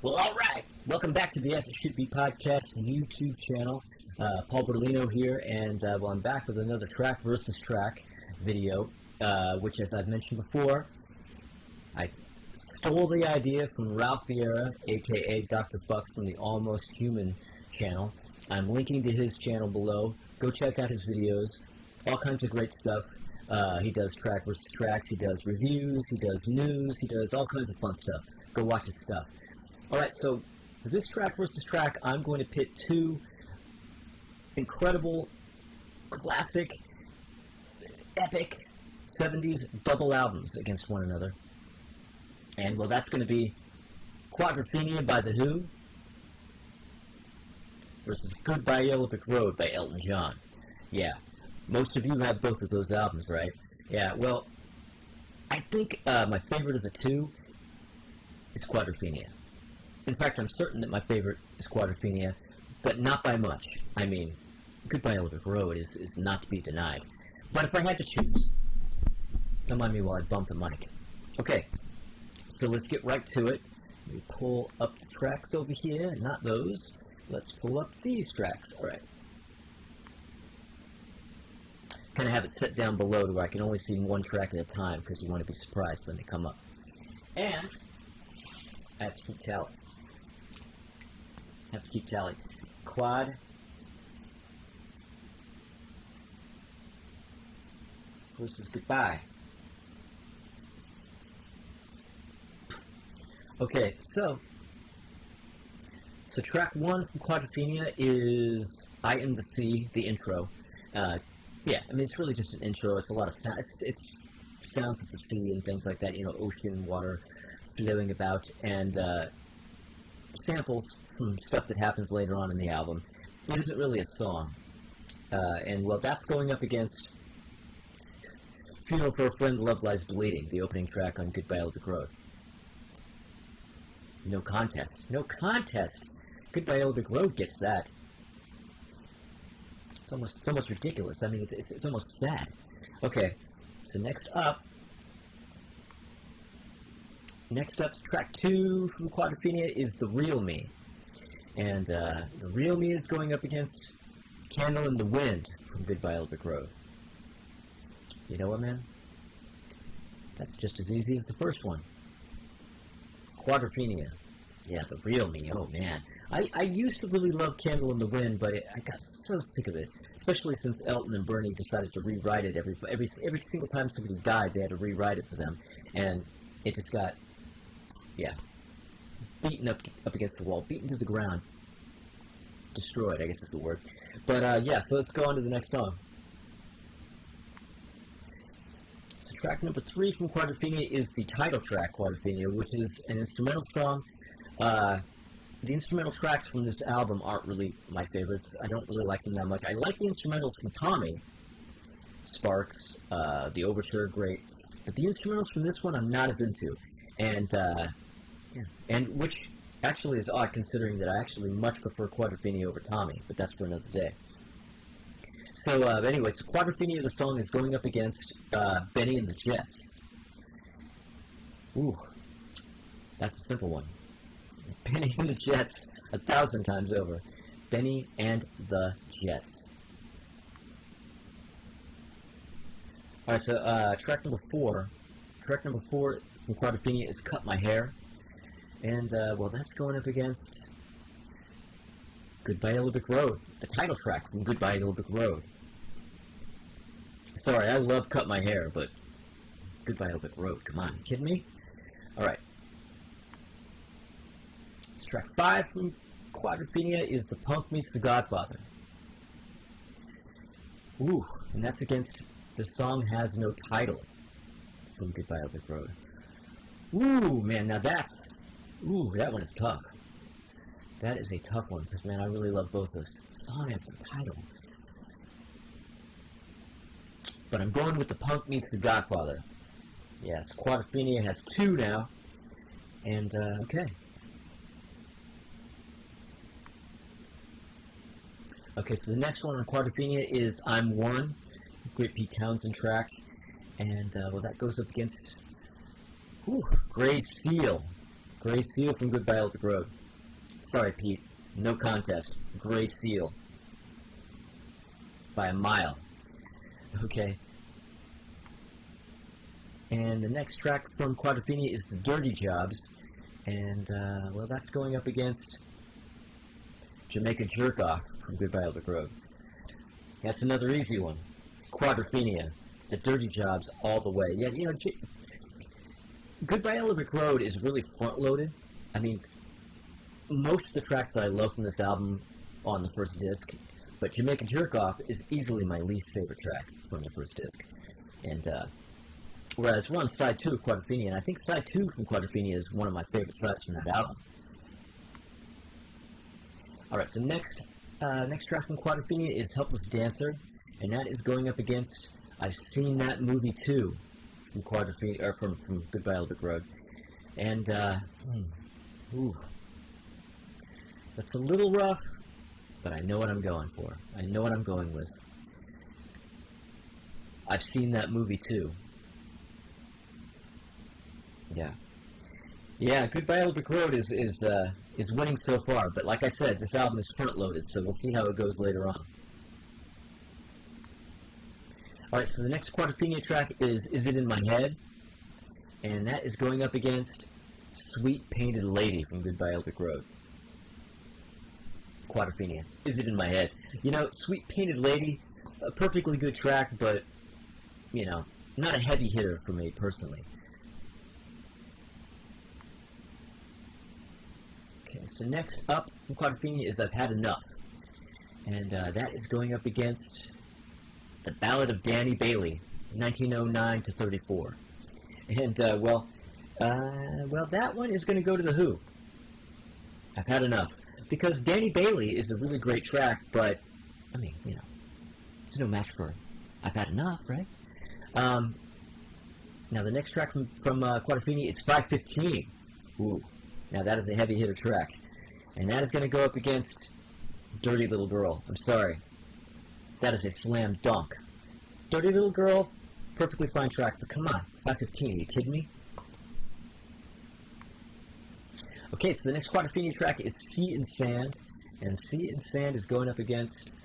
Well, all right. Welcome back to the As It Should Be podcast YouTube channel. Paul Berlino here, and I'm back with another track versus track video, which, as I've mentioned before, I stole the idea from Ralph Vieira, aka Dr. Buck, from the Almost Human channel. I'm linking to his channel below. Go check out his videos. All kinds of great stuff. He does track versus tracks. He does reviews. He does news. He does all kinds of fun stuff. Go watch his stuff. Alright, so for this track versus track, I'm going to pit two incredible, classic, epic 70s double albums against one another. And, well, that's going to be Quadrophenia by The Who versus Goodbye Yellow Brick Road by Elton John. Yeah, most of you have both of those albums, right? Yeah, well, I think my favorite of the two is Quadrophenia. In fact, I'm certain that my favorite is Quadrophenia, but not by much. I mean, Goodbye Yellow Brick Road is not to be denied. But if I had to choose, don't mind me while I bump the mic. Okay, so let's get right to it. Let me pull up the tracks over here, not those. Let's pull up these tracks. All right. Kind of have it set down below to where I can only see one track at a time because you want to be surprised when they come up. And I have to keep tally. Quad versus Goodbye. Okay, so track one from Quadrophenia is I Am the Sea, the intro. Yeah, I mean, it's really just an intro. It's a lot of sound. It's sounds of the sea and things like that, you know, ocean, water flowing about, and samples from stuff that happens later on in the album. It isn't really a song. And, well, that's going up against Funeral for a Friend, Love Lies Bleeding, the opening track on Goodbye Yellow Brick Road. No contest. No contest! Goodbye Yellow Brick Road gets that. It's almost ridiculous. I mean, it's almost sad. Okay, so next up, track two from Quadrophenia is The Real Me. And The Real Me is going up against Candle in the Wind from Goodbye Yellow Brick Road. You know what, man? That's just as easy as the first one. Quadrophenia. Yeah, The Real Me. Oh, man. I used to really love Candle in the Wind, but I got so sick of it, especially since Elton and Bernie decided to rewrite it every single time somebody died, they had to rewrite it for them, and it just got, yeah, beaten up against the wall, beaten to the ground, destroyed, I guess is the word. But yeah, so let's go on to the next song. So track number 3 from Quadrophenia is the title track, Quadrophenia, which is an instrumental song. The instrumental tracks from this album aren't really my favorites. I don't really like them that much. I like the instrumentals from Tommy, Sparks, the Overture, great. But the instrumentals from this one I'm not as into. And, yeah. And which actually is odd considering that I actually much prefer Quadrophenia over Tommy, but that's for another day. So, anyway, so Quadrophenia, the song, is going up against Benny and the Jets. Ooh, that's a simple one. Benny and the Jets, 1,000 times over. Benny and the Jets. Alright, so track number 4. Track number 4 from Quadrophenia is Cut My Hair. And, well, that's going up against Goodbye Yellow Brick Road, the title track from Goodbye Yellow Brick Road. Sorry, I love Cut My Hair, but Goodbye Yellow Brick Road, come on, you kidding me? Alright. Track 5 from Quadrophenia is The Punk Meets the Godfather. Ooh, and that's against The Song Has No Title from Goodbye Yellow Brick Road. Ooh, man, now that's... Ooh, that one is tough. That is a tough one, because, man, I really love both those. Song Has No Title. But I'm going with The Punk Meets the Godfather. Yes, Quadrophenia has 2 now. And, okay. Okay, so the next one on Quadrophenia is I'm One, great Pete Townsend track. And, well, that goes up against Gray Seal Gray Seal from Goodbye Electric Road. Sorry, Pete. No contest. Gray Seal. By a mile. Okay. And the next track from Quadrophenia is The Dirty Jobs. And, well, that's going up against Jamaica Jerk Off from Goodbye Electric Road. That's another easy one. Quadrophenia. The Dirty Jobs all the way. Yeah, you know, Goodbye Electric Road is really front-loaded. I mean, most of the tracks that I love from this album on the first disc, but Jamaica Jerk Off is easily my least favorite track from the first disc. And, whereas we're on side 2 of Quadrophenia, and I think side 2 from Quadrophenia is one of my favorite sides from that album. Alright, so next track from Quadrophenia is Helpless Dancer, and that is going up against I've Seen That Movie Too from Quadrophenia, or from Goodbye Electric Road. And, that's a little rough, but I know what I'm going for. I know what I'm going with. I've Seen That Movie Too. Yeah, Goodbye Electric Road is winning so far, but like I said, this album is front-loaded, so we'll see how it goes later on. Alright, so the next Quadrophenia track is It In My Head? And that is going up against Sweet Painted Lady from Goodbye Electric Road. Quadrophenia. Is It In My Head? You know, Sweet Painted Lady, a perfectly good track, but, you know, not a heavy hitter for me, personally. Okay, so next up from Quadrophenia is I've Had Enough. And that is going up against The Ballad of Danny Bailey, 1909 to 34. And, well, that one is going to go to The Who. I've Had Enough. Because Danny Bailey is a really great track, but, I mean, you know, it's no match for I've Had Enough, right? Now, the next track from Quadrophenia is 515. Ooh. Now, that is a heavy hitter track. And that is going to go up against Dirty Little Girl. I'm sorry. That is a slam dunk. Dirty Little Girl, perfectly fine track, but come on, 515, are you kidding me? Okay, so the next Quadrophenia track is Sea and Sand, and Sea and Sand is going up against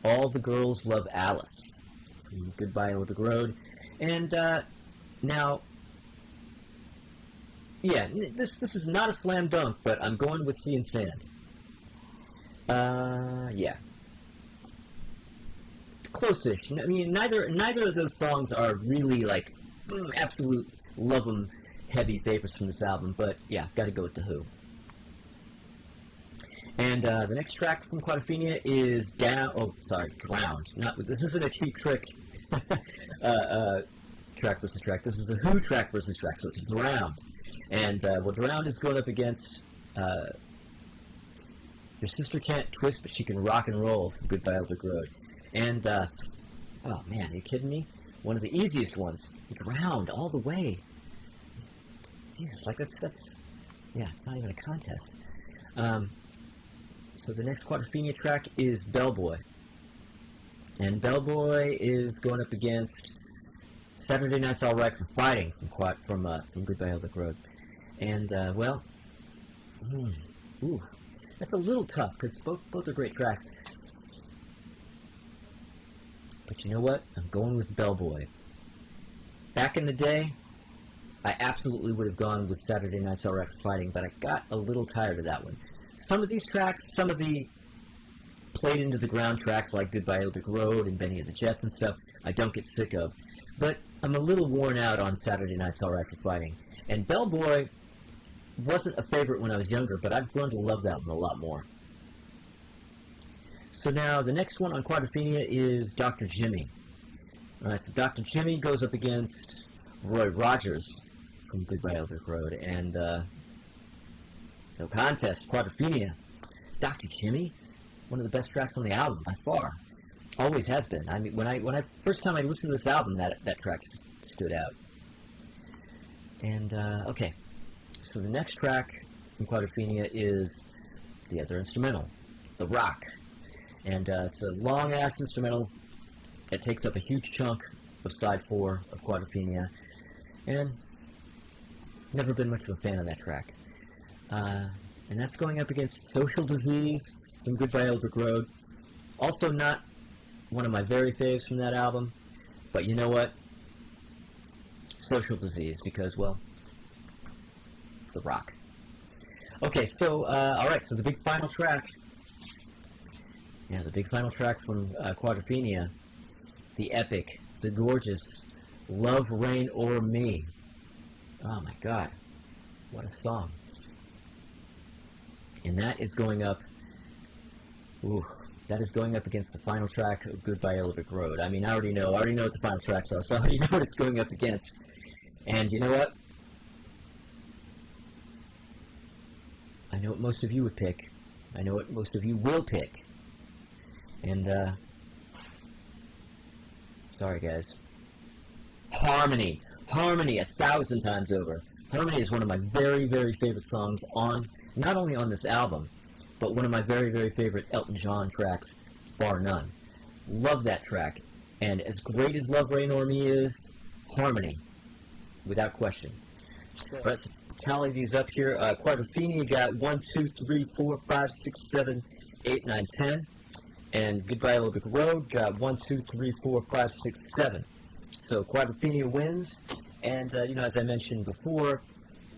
All the Girls Love Alice from Goodbye Electric Road. And, now, yeah, this is not a slam dunk, but I'm going with Sea and Sand. Yeah. Close-ish. I mean, neither of those songs are really, like, absolute love 'em heavy favorites from this album, but, yeah, gotta go with The Who. And, the next track from Quadrophenia is Drowned. This isn't a Cheap Trick, track versus track. This is a Who track versus track, so it's Drowned. And, well, Drowned is going up against, Your Sister Can't Twist, but She Can Rock and Roll from Goodbye Electric Road. And, oh man, are you kidding me? One of the easiest ones. Drowned all the way. Jesus, like that's, yeah, it's not even a contest. So the next Quadrophenia track is Bellboy. And Bellboy is going up against Saturday Night's Alright for Fighting from Goodbye Electric Road. And, well, that's a little tough, because both are great tracks. But you know what? I'm going with Bellboy. Back in the day, I absolutely would have gone with Saturday Night's Alright for Fighting, but I got a little tired of that one. Some of these tracks, some of the played into the ground tracks like Goodbye Electric Road and Benny and the Jets and stuff, I don't get sick of. But I'm a little worn out on Saturday Night's Alright for Fighting. And Bellboy wasn't a favorite when I was younger, but I've grown to love that one a lot more. So now, the next one on Quadrophenia is Dr. Jimmy. Alright, so Dr. Jimmy goes up against Roy Rogers from Goodbye Electric Road, and, no contest, Quadrophenia. Dr. Jimmy, one of the best tracks on the album, by far. Always has been. I mean, when I first time I listened to this album, that track stood out. And, okay. So the next track from Quadrophenia is the other instrumental, The Rock. And it's a long-ass instrumental that takes up a huge chunk of side 4 of Quadrophenia. And never been much of a fan of that track. and that's going up against Social Disease from Goodbye Yellow Brick Road. Also not one of my very faves from that album, but you know what? Social Disease, because, well, The Rock. Okay, so, alright, so the big final track. Yeah, the big final track from Quadrophenia. The epic, the gorgeous Love, Rain, or Me. Oh my god, what a song. And that is going up, that is going up against the final track of Goodbye Yellow Brick Road. I mean, I already know what the final tracks are, so I already know what it's going up against. And you know what? I know what most of you would pick. I know what most of you will pick. And, sorry guys. Harmony, 1,000 times over. Harmony is one of my very, very favorite songs on, not only on this album, but one of my very, very favorite Elton John tracks, bar none. Love that track. And as great as Love, Rain, or Me is, Harmony, without question. Let's tally these up here. Quadrophenia got 1, 2, 3, 4, 5, 6, 7, 8, 9, 10. And Goodbye Yellow Brick Road got 1, 2, 3, 4, 5, 6, 7. So Quadrophenia wins. And, as I mentioned before,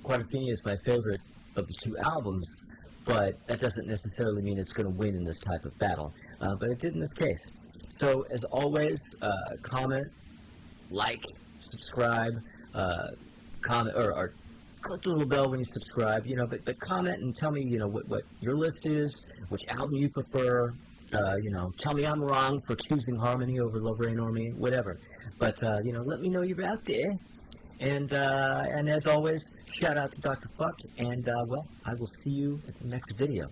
Quadrophenia is my favorite of the two albums, but that doesn't necessarily mean it's going to win in this type of battle. But it did in this case. So, as always, comment, like, subscribe, comment, or click the little bell when you subscribe, but comment and tell me, what your list is, which album you prefer, tell me I'm wrong for choosing Harmony over Love, Rain, or Me, whatever. But, let me know you're out there. And as always, shout out to Dr. Fuck, and, I will see you at the next video.